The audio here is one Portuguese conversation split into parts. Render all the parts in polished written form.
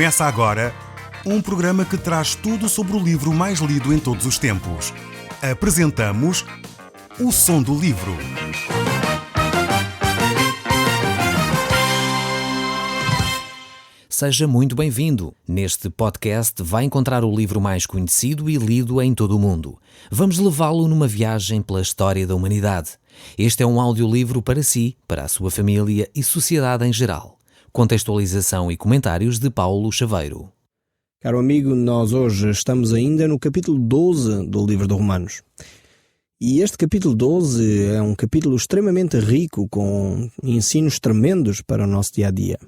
Começa agora um programa que traz tudo sobre o livro mais lido em todos os tempos. Apresentamos O Som do Livro. Seja muito bem-vindo. Neste podcast vai encontrar o livro mais conhecido e lido em todo o mundo. Vamos levá-lo numa viagem pela história da humanidade. Este é um audiolivro para si, para a sua família e sociedade em geral. Contextualização e comentários de Paulo Chaveiro. Caro amigo, nós hoje estamos ainda no capítulo 12 do livro de Romanos. E este capítulo 12 é um capítulo extremamente rico, com ensinos tremendos para o nosso dia-a-dia.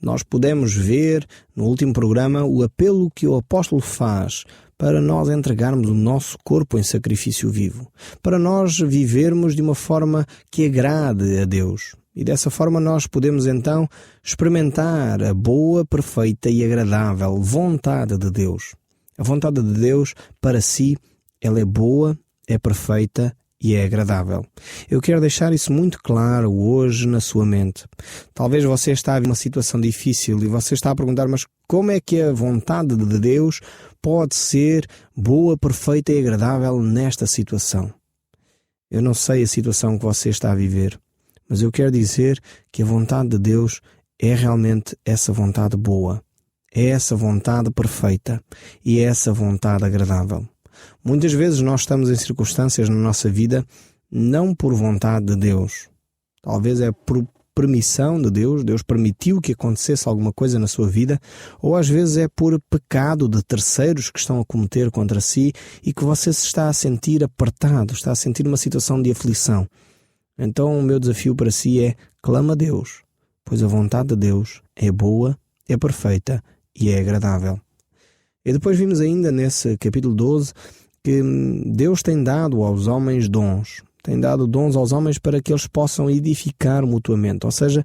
Nós pudemos ver no último programa o apelo que o apóstolo faz para nós entregarmos o nosso corpo em sacrifício vivo, para nós vivermos de uma forma que agrade a Deus. E dessa forma nós podemos então experimentar a boa, perfeita e agradável vontade de Deus. A vontade de Deus para si, ela é boa, é perfeita e é agradável. Eu quero deixar isso muito claro hoje na sua mente. Talvez você está em uma situação difícil e você está a perguntar, mas como é que a vontade de Deus pode ser boa, perfeita e agradável nesta situação? Eu não sei a situação que você está a viver, mas eu quero dizer que a vontade de Deus é realmente essa vontade boa, é essa vontade perfeita e é essa vontade agradável. Muitas vezes nós estamos em circunstâncias na nossa vida não por vontade de Deus. Talvez é por permissão de Deus, Deus permitiu que acontecesse alguma coisa na sua vida, ou às vezes é por pecado de terceiros que estão a cometer contra si e que você se está a sentir apertado, está a sentir uma situação de aflição. Então o meu desafio para si é: clama a Deus, pois a vontade de Deus é boa, é perfeita e é agradável. E depois vimos ainda nesse capítulo 12 que Deus tem dado aos homens dons. Tem dado dons aos homens para que eles possam edificar mutuamente. Ou seja,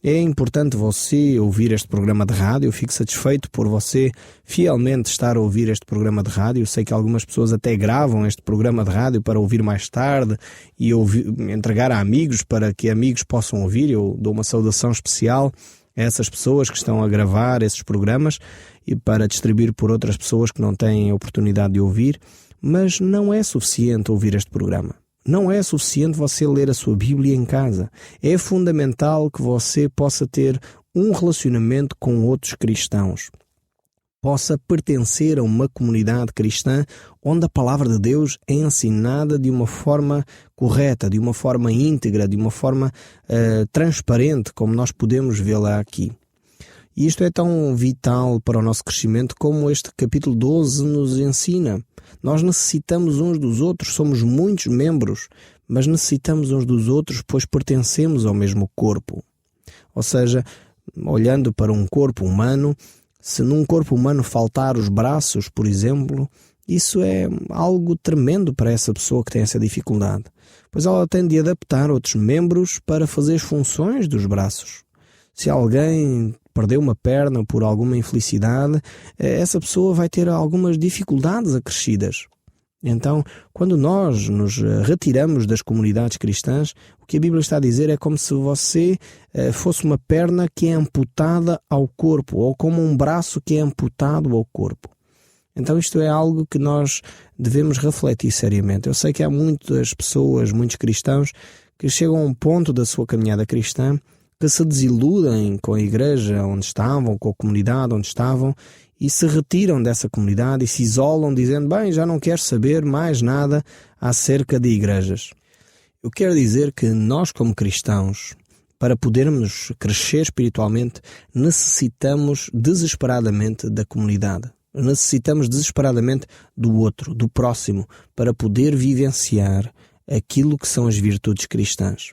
é importante você ouvir este programa de rádio. Eu fico satisfeito por você fielmente estar a ouvir este programa de rádio. Eu sei que algumas pessoas até gravam este programa de rádio para ouvir mais tarde e entregar a amigos para que amigos possam ouvir. Eu dou uma saudação especial a essas pessoas que estão a gravar esses programas e para distribuir por outras pessoas que não têm a oportunidade de ouvir. Mas não é suficiente ouvir este programa. Não é suficiente você ler a sua Bíblia em casa. É fundamental que você possa ter um relacionamento com outros cristãos. Possa pertencer a uma comunidade cristã onde a palavra de Deus é ensinada de uma forma correta, de uma forma íntegra, de uma forma transparente, como nós podemos vê-la aqui. E isto é tão vital para o nosso crescimento como este capítulo 12 nos ensina. Nós necessitamos uns dos outros, somos muitos membros, mas necessitamos uns dos outros, pois pertencemos ao mesmo corpo. Ou seja, olhando para um corpo humano, se num corpo humano faltar os braços, por exemplo, isso é algo tremendo para essa pessoa que tem essa dificuldade, pois ela tem de adaptar outros membros para fazer as funções dos braços. Se alguém perdeu uma perna por alguma infelicidade, essa pessoa vai ter algumas dificuldades acrescidas. Então, quando nós nos retiramos das comunidades cristãs, o que a Bíblia está a dizer é como se você fosse uma perna que é amputada ao corpo, ou como um braço que é amputado ao corpo. Então isto é algo que nós devemos refletir seriamente. Eu sei que há muitas pessoas, muitos cristãos, que chegam a um ponto da sua caminhada cristã que se desiludem com a igreja onde estavam, com a comunidade onde estavam, e se retiram dessa comunidade e se isolam dizendo, bem, já não quero saber mais nada acerca de igrejas. Eu quero dizer que nós como cristãos, para podermos crescer espiritualmente, necessitamos desesperadamente da comunidade. Necessitamos desesperadamente do outro, do próximo, para poder vivenciar aquilo que são as virtudes cristãs.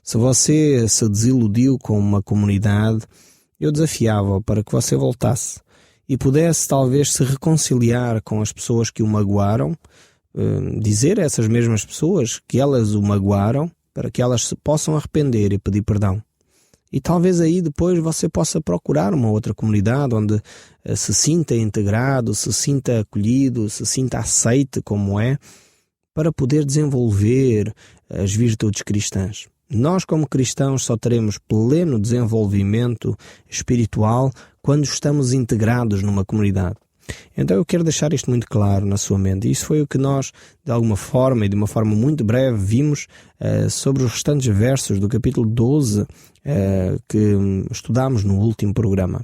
Se você se desiludiu com uma comunidade, eu desafiava-o para que você voltasse e pudesse talvez se reconciliar com as pessoas que o magoaram, dizer a essas mesmas pessoas que elas o magoaram, para que elas se possam arrepender e pedir perdão. E talvez aí depois você possa procurar uma outra comunidade onde se sinta integrado, se sinta acolhido, se sinta aceite como é, para poder desenvolver as virtudes cristãs. Nós, como cristãos, só teremos pleno desenvolvimento espiritual quando estamos integrados numa comunidade. Então eu quero deixar isto muito claro na sua mente. Isso foi o que nós, de alguma forma e de uma forma muito breve, vimos sobre os restantes versos do capítulo 12 que estudámos no último programa.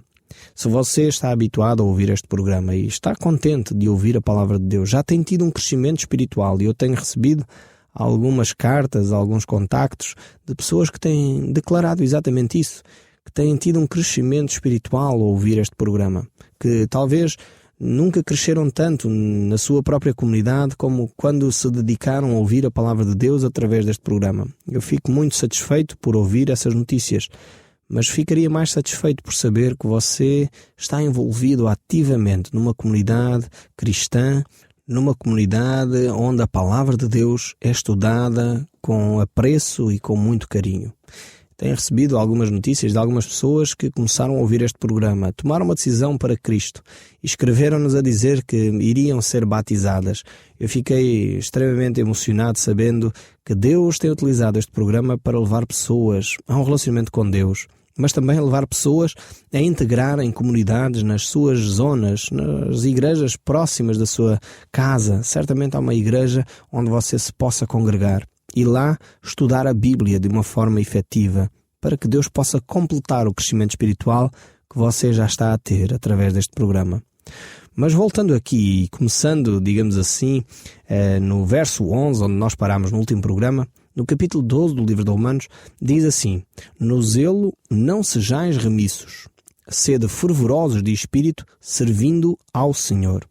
Se você está habituado a ouvir este programa e está contente de ouvir a palavra de Deus, já tem tido um crescimento espiritual, e eu tenho recebido algumas cartas, alguns contactos de pessoas que têm declarado exatamente isso, que têm tido um crescimento espiritual ao ouvir este programa, que talvez nunca cresceram tanto na sua própria comunidade como quando se dedicaram a ouvir a palavra de Deus através deste programa. Eu fico muito satisfeito por ouvir essas notícias, mas ficaria mais satisfeito por saber que você está envolvido ativamente numa comunidade cristã, numa comunidade onde a palavra de Deus é estudada com apreço e com muito carinho. Tenho recebido algumas notícias de algumas pessoas que começaram a ouvir este programa, tomaram uma decisão para Cristo e escreveram-nos a dizer que iriam ser batizadas. Eu fiquei extremamente emocionado sabendo que Deus tem utilizado este programa para levar pessoas a um relacionamento com Deus, mas também levar pessoas a integrar em comunidades nas suas zonas, nas igrejas próximas da sua casa. Certamente há uma igreja onde você se possa congregar e lá estudar a Bíblia de uma forma efetiva, para que Deus possa completar o crescimento espiritual que você já está a ter através deste programa. Mas voltando aqui e começando, digamos assim, no verso 11, onde nós parámos no último programa, no capítulo 12 do livro de Romanos, diz assim: no zelo não sejais remissos, sede fervorosos de espírito, servindo ao Senhor.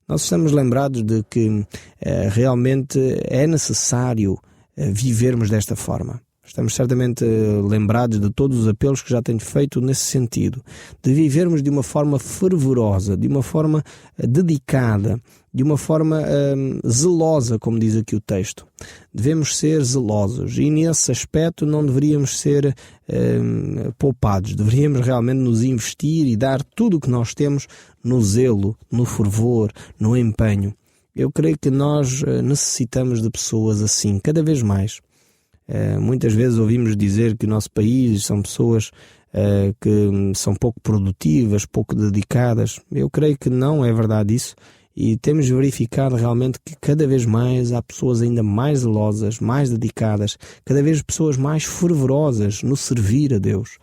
Nós estamos lembrados de que realmente é necessário vivermos desta forma. Estamos certamente lembrados de todos os apelos que já tenho feito nesse sentido, de vivermos de uma forma fervorosa, de uma forma dedicada, de uma forma zelosa, como diz aqui o texto. Devemos ser zelosos e nesse aspecto não deveríamos ser poupados, deveríamos realmente nos investir e dar tudo o que nós temos no zelo, no fervor, no empenho. Eu creio que nós necessitamos de pessoas assim, cada vez mais. Muitas vezes ouvimos dizer que o nosso país são pessoas que são pouco produtivas, pouco dedicadas. Eu creio que não é verdade isso, e temos verificado realmente que cada vez mais há pessoas ainda mais zelosas, mais dedicadas, cada vez pessoas mais fervorosas no servir a Deus.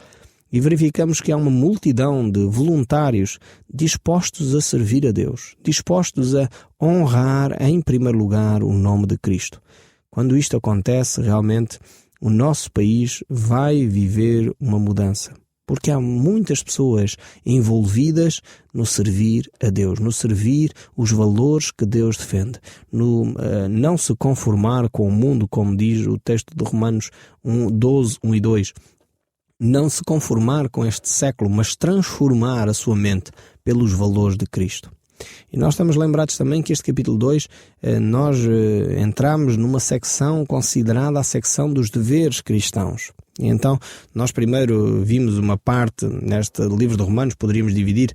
E verificamos que há uma multidão de voluntários dispostos a servir a Deus, dispostos a honrar em primeiro lugar o nome de Cristo. Quando isto acontece, realmente o nosso país vai viver uma mudança, porque há muitas pessoas envolvidas no servir a Deus, no servir os valores que Deus defende, no não se conformar com o mundo, como diz o texto de Romanos 12, 1 e 2. Não se conformar com este século, mas transformar a sua mente pelos valores de Cristo. E nós estamos lembrados também que este capítulo 2, nós entramos numa secção considerada a secção dos deveres cristãos. E então, nós primeiro vimos uma parte, neste livro de Romanos, poderíamos dividir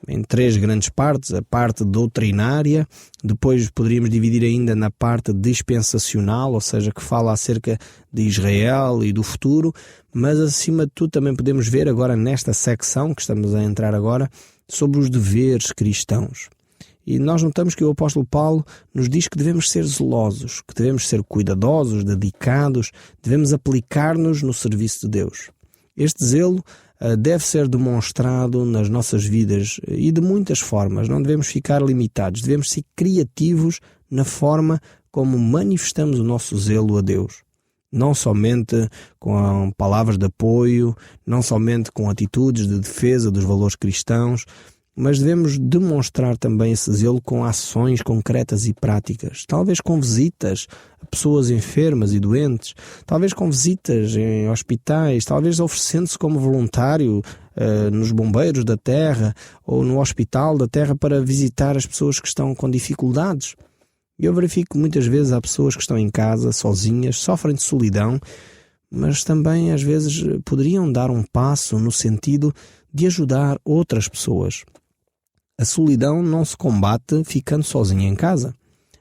em 3 grandes partes: a parte doutrinária, depois poderíamos dividir ainda na parte dispensacional, ou seja, que fala acerca de Israel e do futuro, mas acima de tudo também podemos ver agora nesta secção, que estamos a entrar agora, sobre os deveres cristãos. E nós notamos que o apóstolo Paulo nos diz que devemos ser zelosos, que devemos ser cuidadosos, dedicados, devemos aplicar-nos no serviço de Deus. Este zelo deve ser demonstrado nas nossas vidas e de muitas formas. Não devemos ficar limitados, devemos ser criativos na forma como manifestamos o nosso zelo a Deus. Não somente com palavras de apoio, não somente com atitudes de defesa dos valores cristãos, mas devemos demonstrar também esse zelo com ações concretas e práticas, talvez com visitas a pessoas enfermas e doentes, talvez com visitas em hospitais, talvez oferecendo-se como voluntário nos bombeiros da terra ou no hospital da terra para visitar as pessoas que estão com dificuldades. Eu verifico que muitas vezes há pessoas que estão em casa sozinhas, sofrem de solidão, mas também às vezes poderiam dar um passo no sentido de ajudar outras pessoas. A solidão não se combate ficando sozinho em casa.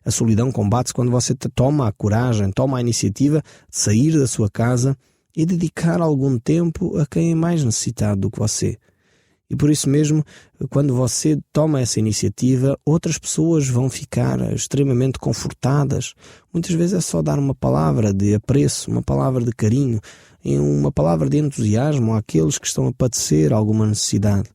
A solidão combate-se quando você toma a coragem, toma a iniciativa de sair da sua casa e dedicar algum tempo a quem é mais necessitado do que você. E por isso mesmo, quando você toma essa iniciativa, outras pessoas vão ficar extremamente confortadas. Muitas vezes é só dar uma palavra de apreço, uma palavra de carinho, uma palavra de entusiasmo àqueles que estão a padecer alguma necessidade.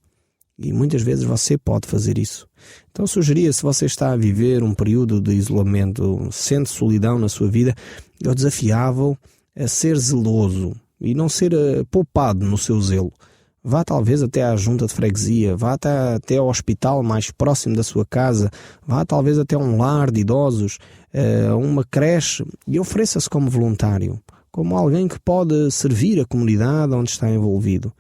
E muitas vezes você pode fazer isso. Então sugeria, se você está a viver um período de isolamento, sente solidão na sua vida, eu desafiava-o a ser zeloso e não ser poupado no seu zelo. Vá talvez até à junta de freguesia, vá até ao hospital mais próximo da sua casa, vá talvez até a um lar de idosos, a uma creche, e ofereça-se como voluntário, como alguém que pode servir a comunidade onde está envolvido.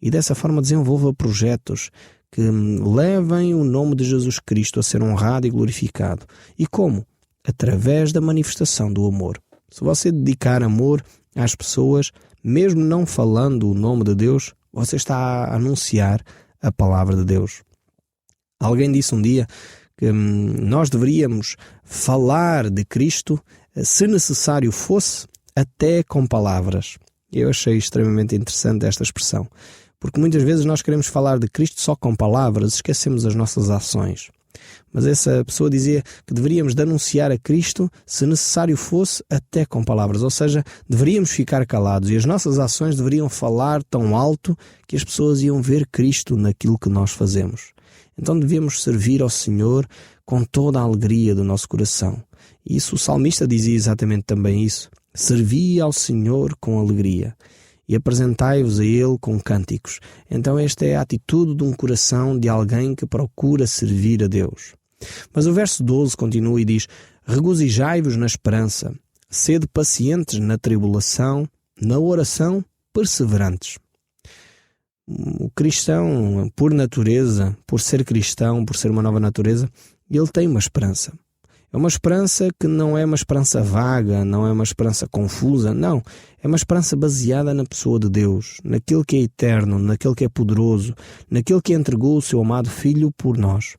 E dessa forma desenvolva projetos que levem o nome de Jesus Cristo a ser honrado e glorificado. E como? Através da manifestação do amor. Se você dedicar amor às pessoas, mesmo não falando o nome de Deus, você está a anunciar a palavra de Deus. Alguém disse um dia que nós deveríamos falar de Cristo, se necessário fosse, até com palavras. Eu achei extremamente interessante esta expressão, porque muitas vezes nós queremos falar de Cristo só com palavras, esquecemos as nossas ações. Mas essa pessoa dizia que deveríamos de anunciar a Cristo, se necessário fosse, até com palavras. Ou seja, deveríamos ficar calados e as nossas ações deveriam falar tão alto que as pessoas iam ver Cristo naquilo que nós fazemos. Então devíamos servir ao Senhor com toda a alegria do nosso coração. E isso o salmista dizia exatamente também isso. Servi ao Senhor com alegria e apresentai-vos a Ele com cânticos. Então esta é a atitude de um coração de alguém que procura servir a Deus. Mas o verso 12 continua e diz: regozijai-vos na esperança, sede pacientes na tribulação, na oração perseverantes. O cristão, por natureza, por ser cristão, por ser uma nova natureza, ele tem uma esperança. É uma esperança que não é uma esperança vaga, não é uma esperança confusa, não. É uma esperança baseada na pessoa de Deus, naquele que é eterno, naquele que é poderoso, naquele que entregou o seu amado Filho por nós.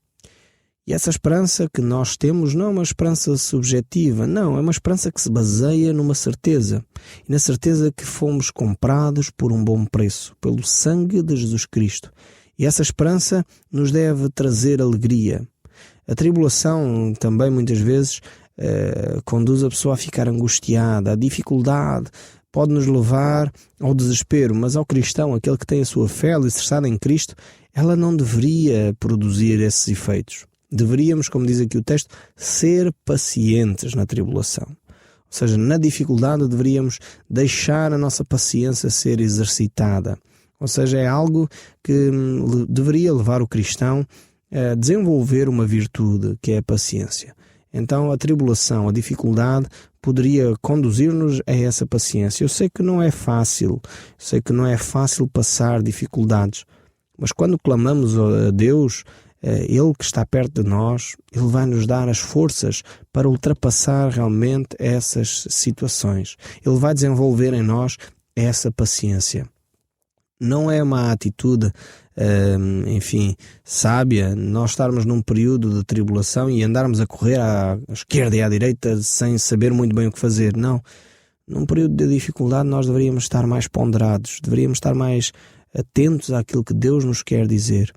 E essa esperança que nós temos não é uma esperança subjetiva, não, é uma esperança que se baseia numa certeza. E na certeza que fomos comprados por um bom preço, pelo sangue de Jesus Cristo. E essa esperança nos deve trazer alegria. A tribulação também muitas vezes conduz a pessoa a ficar angustiada. A dificuldade pode nos levar ao desespero, mas ao cristão, aquele que tem a sua fé alicerçada em Cristo, ela não deveria produzir esses efeitos. Deveríamos, como diz aqui o texto, ser pacientes na tribulação. Ou seja, na dificuldade deveríamos deixar a nossa paciência ser exercitada. Ou seja, é algo que deveria levar o cristão a desenvolver uma virtude, que é a paciência. Então a tribulação, a dificuldade poderia conduzir-nos a essa paciência. Eu sei que não é fácil, passar dificuldades, mas quando clamamos a Deus, Ele que está perto de nós, Ele vai nos dar as forças para ultrapassar realmente essas situações. Ele vai desenvolver em nós essa paciência. Não é uma atitude, sábia, nós estarmos num período de tribulação e andarmos a correr à esquerda e à direita sem saber muito bem o que fazer. Não. Num período de dificuldade nós deveríamos estar mais ponderados, deveríamos estar mais atentos àquilo que Deus nos quer dizer.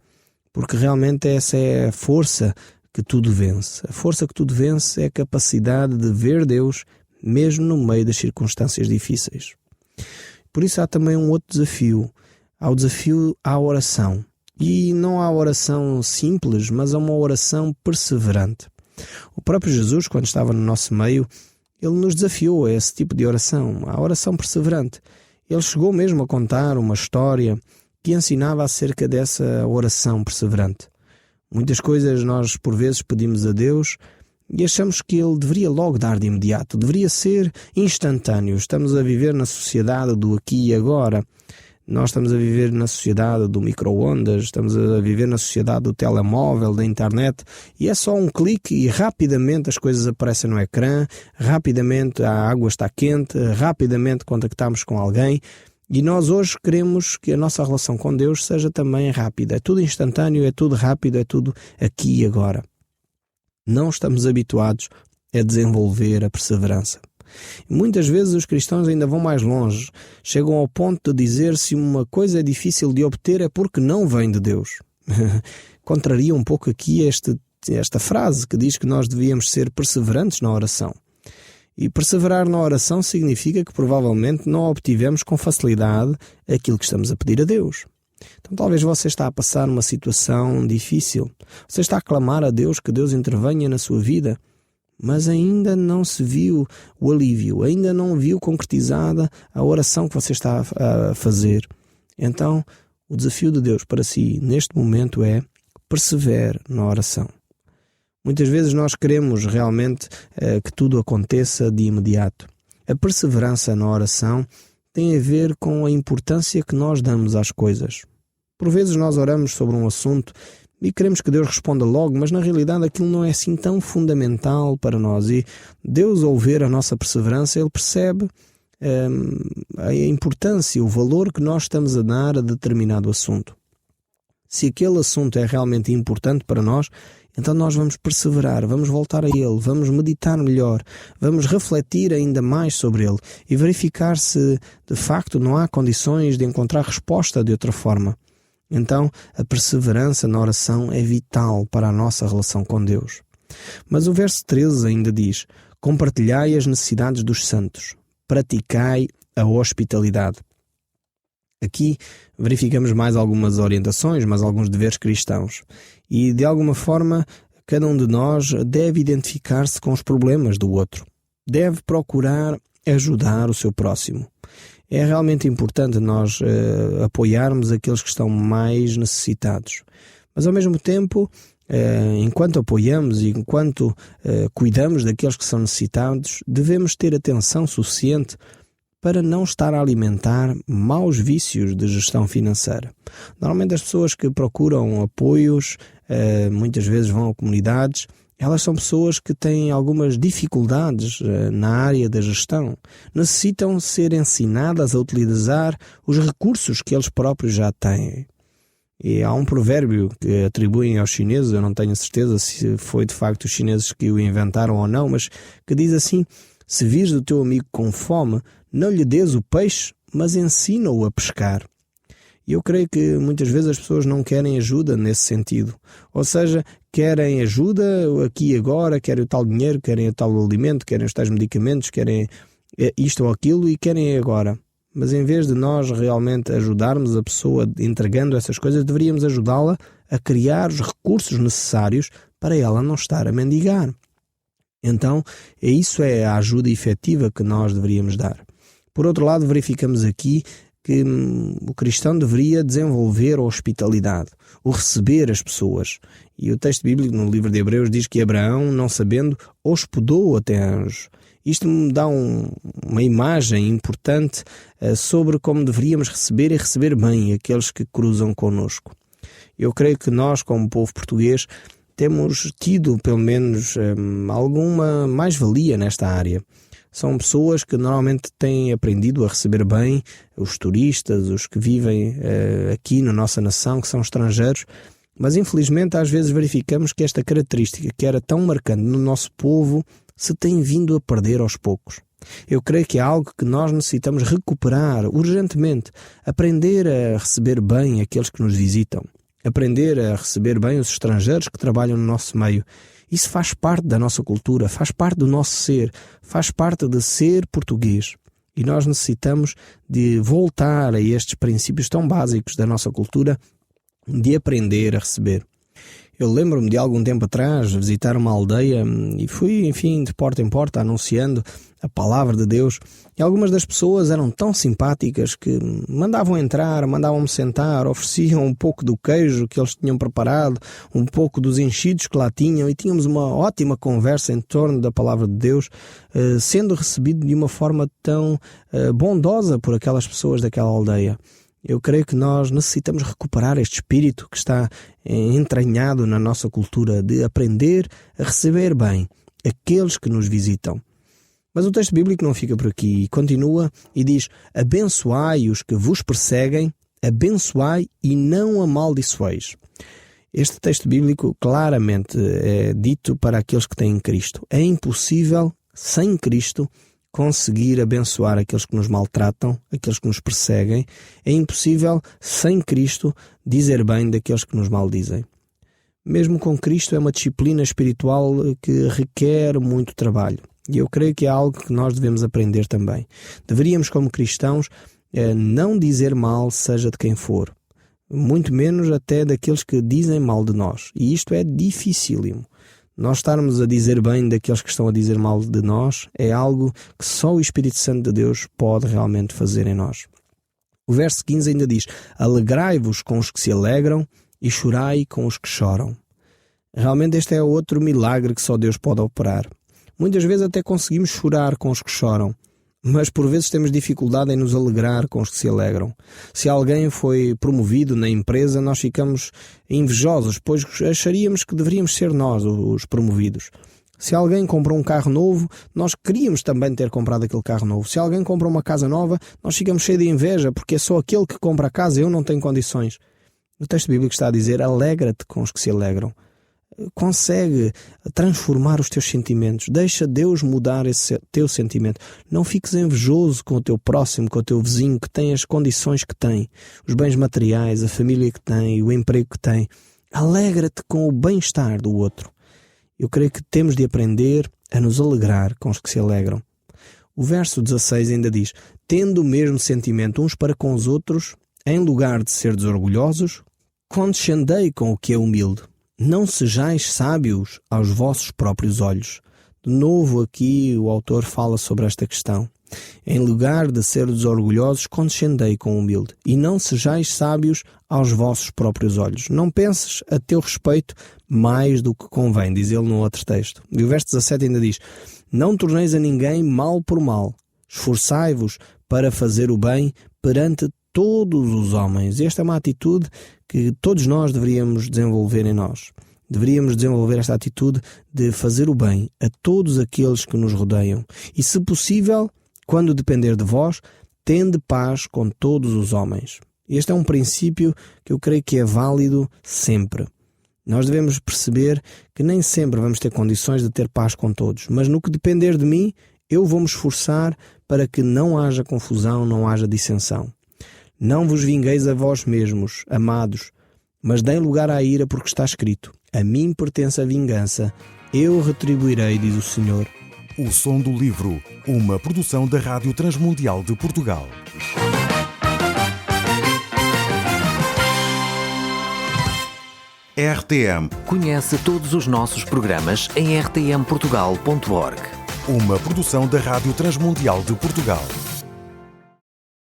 Porque realmente essa é a força que tudo vence. A força que tudo vence é a capacidade de ver Deus mesmo no meio das circunstâncias difíceis. Por isso há também um outro desafio. Há o desafio à oração. E não há oração simples, mas há uma oração perseverante. O próprio Jesus, quando estava no nosso meio, Ele nos desafiou a esse tipo de oração, a oração perseverante. Ele chegou mesmo a contar uma história que ensinava acerca dessa oração perseverante. Muitas coisas nós, por vezes, pedimos a Deus e achamos que Ele deveria logo dar de imediato, deveria ser instantâneo. Estamos a viver na sociedade do aqui e agora. Nós estamos a viver na sociedade do micro-ondas, estamos a viver na sociedade do telemóvel, da internet, e é só um clique e rapidamente as coisas aparecem no ecrã, rapidamente a água está quente, rapidamente contactamos com alguém, e nós hoje queremos que a nossa relação com Deus seja também rápida. É tudo instantâneo, é tudo rápido, é tudo aqui e agora. Não estamos habituados a desenvolver a perseverança. Muitas vezes os cristãos ainda vão mais longe, chegam ao ponto de dizer se uma coisa é difícil de obter é porque não vem de Deus. Contraria um pouco aqui esta frase que diz que nós devíamos ser perseverantes na oração. E perseverar na oração significa que provavelmente não obtivemos com facilidade aquilo que estamos a pedir a Deus. Então talvez você está a passar uma situação difícil. Você está a clamar a Deus que Deus intervenha na sua vida, mas ainda não se viu o alívio, ainda não viu concretizada a oração que você está a fazer. Então o desafio de Deus para si neste momento é persevere na oração. Muitas vezes nós queremos realmente que tudo aconteça de imediato. A perseverança na oração tem a ver com a importância que nós damos às coisas. Por vezes nós oramos sobre um assunto e queremos que Deus responda logo, mas na realidade aquilo não é assim tão fundamental para nós. E Deus, ao ver a nossa perseverança, Ele percebe a importância, o valor que nós estamos a dar a determinado assunto. Se aquele assunto é realmente importante para nós, então nós vamos perseverar, vamos voltar a ele, vamos meditar melhor, vamos refletir ainda mais sobre ele e verificar se de facto não há condições de encontrar resposta de outra forma. Então a perseverança na oração é vital para a nossa relação com Deus. Mas o verso 13 ainda diz: compartilhai as necessidades dos santos, praticai a hospitalidade. Aqui verificamos mais algumas orientações, mais alguns deveres cristãos. E, de alguma forma, cada um de nós deve identificar-se com os problemas do outro. Deve procurar ajudar o seu próximo. É realmente importante nós apoiarmos aqueles que estão mais necessitados. Mas, ao mesmo tempo, enquanto apoiamos e enquanto cuidamos daqueles que são necessitados, devemos ter atenção suficiente para não estar a alimentar maus vícios de gestão financeira. Normalmente as pessoas que procuram apoios, muitas vezes vão a comunidades, elas são pessoas que têm algumas dificuldades na área da gestão. Necessitam ser ensinadas a utilizar os recursos que eles próprios já têm. E há um provérbio que atribuem aos chineses, eu não tenho certeza se foi de facto os chineses que o inventaram ou não, mas que diz assim: se vires o teu amigo com fome, não lhe dês o peixe, mas ensina-o a pescar. E eu creio que muitas vezes as pessoas não querem ajuda nesse sentido. Ou seja, querem ajuda aqui e agora, querem o tal dinheiro, querem o tal alimento, querem os tais medicamentos, querem isto ou aquilo e querem agora. Mas em vez de nós realmente ajudarmos a pessoa entregando essas coisas, deveríamos ajudá-la a criar os recursos necessários para ela não estar a mendigar. Então, isso é a ajuda efetiva que nós deveríamos dar. Por outro lado, verificamos aqui que o cristão deveria desenvolver a hospitalidade, o receber as pessoas. E o texto bíblico no livro de Hebreus diz que Abraão, não sabendo, hospedou até anjos. Isto me dá uma imagem importante sobre como deveríamos receber e receber bem aqueles que cruzam connosco. Eu creio que nós, como povo português, temos tido, pelo menos, alguma mais-valia nesta área. São pessoas que normalmente têm aprendido a receber bem os turistas, os que vivem aqui na nossa nação, que são estrangeiros, mas infelizmente às vezes verificamos que esta característica que era tão marcante no nosso povo se tem vindo a perder aos poucos. Eu creio que é algo que nós necessitamos recuperar urgentemente, aprender a receber bem aqueles que nos visitam, aprender a receber bem os estrangeiros que trabalham no nosso meio. Isso faz parte da nossa cultura, faz parte do nosso ser, faz parte de ser português. E nós necessitamos de voltar a estes princípios tão básicos da nossa cultura, de aprender a receber. Eu lembro-me de algum tempo atrás visitar uma aldeia e fui, de porta em porta, anunciando a palavra de Deus. E algumas das pessoas eram tão simpáticas que mandavam entrar, mandavam-me sentar, ofereciam um pouco do queijo que eles tinham preparado, um pouco dos enchidos que lá tinham, e tínhamos uma ótima conversa em torno da palavra de Deus, sendo recebido de uma forma tão bondosa por aquelas pessoas daquela aldeia. Eu creio que nós necessitamos recuperar este espírito que está entranhado na nossa cultura de aprender a receber bem aqueles que nos visitam. Mas o texto bíblico não fica por aqui e continua e diz: abençoai os que vos perseguem, abençoai e não amaldiçoeis. Este texto bíblico claramente é dito para aqueles que têm Cristo. É impossível, sem Cristo, conseguir abençoar aqueles que nos maltratam, aqueles que nos perseguem. É impossível, sem Cristo, dizer bem daqueles que nos maldizem. Mesmo com Cristo, é uma disciplina espiritual que requer muito trabalho. E eu creio que é algo que nós devemos aprender também. Deveríamos, como cristãos, não dizer mal, seja de quem for. Muito menos até daqueles que dizem mal de nós. E isto é dificílimo. Nós estarmos a dizer bem daqueles que estão a dizer mal de nós é algo que só o Espírito Santo de Deus pode realmente fazer em nós. O verso 15 ainda diz: alegrai-vos com os que se alegram e chorai com os que choram. Realmente este é outro milagre que só Deus pode operar. Muitas vezes até conseguimos chorar com os que choram, mas por vezes temos dificuldade em nos alegrar com os que se alegram. Se alguém foi promovido na empresa, nós ficamos invejosos, pois acharíamos que deveríamos ser nós os promovidos. Se alguém comprou um carro novo, nós queríamos também ter comprado aquele carro novo. Se alguém compra uma casa nova, nós ficamos cheios de inveja, porque é só aquele que compra a casa, eu não tenho condições. O texto bíblico está a dizer: alegra-te com os que se alegram. Consegue transformar os teus sentimentos. Deixa Deus mudar esse teu sentimento. Não fiques invejoso com o teu próximo, com o teu vizinho que tem as condições que tem, os bens materiais, a família que tem, o emprego que tem. Alegra-te com o bem-estar do outro. Eu creio que temos de aprender a nos alegrar com os que se alegram. O verso 16 ainda diz: tendo o mesmo sentimento uns para com os outros, em lugar de serdes orgulhosos, condescendei com o que é humilde. Não sejais sábios aos vossos próprios olhos. De novo aqui o autor fala sobre esta questão. Em lugar de serdes orgulhosos, condescendei com o humilde. E não sejais sábios aos vossos próprios olhos. Não penses a teu respeito mais do que convém, diz ele no outro texto. E o verso 17 ainda diz: não torneis a ninguém mal por mal. Esforçai-vos para fazer o bem perante todos os homens. Esta é uma atitude que todos nós deveríamos desenvolver em nós. Deveríamos desenvolver esta atitude de fazer o bem a todos aqueles que nos rodeiam. E, se possível, quando depender de vós, tende paz com todos os homens. Este é um princípio que eu creio que é válido sempre. Nós devemos perceber que nem sempre vamos ter condições de ter paz com todos, mas no que depender de mim, eu vou me esforçar para que não haja confusão, não haja dissensão. Não vos vingueis a vós mesmos, amados, mas deem lugar à ira, porque está escrito: a mim pertence a vingança, eu retribuirei, diz o Senhor. O Som do Livro, uma produção da Rádio Transmundial de Portugal. RTM. Conhece todos os nossos programas em rtmportugal.org. Uma produção da Rádio Transmundial de Portugal.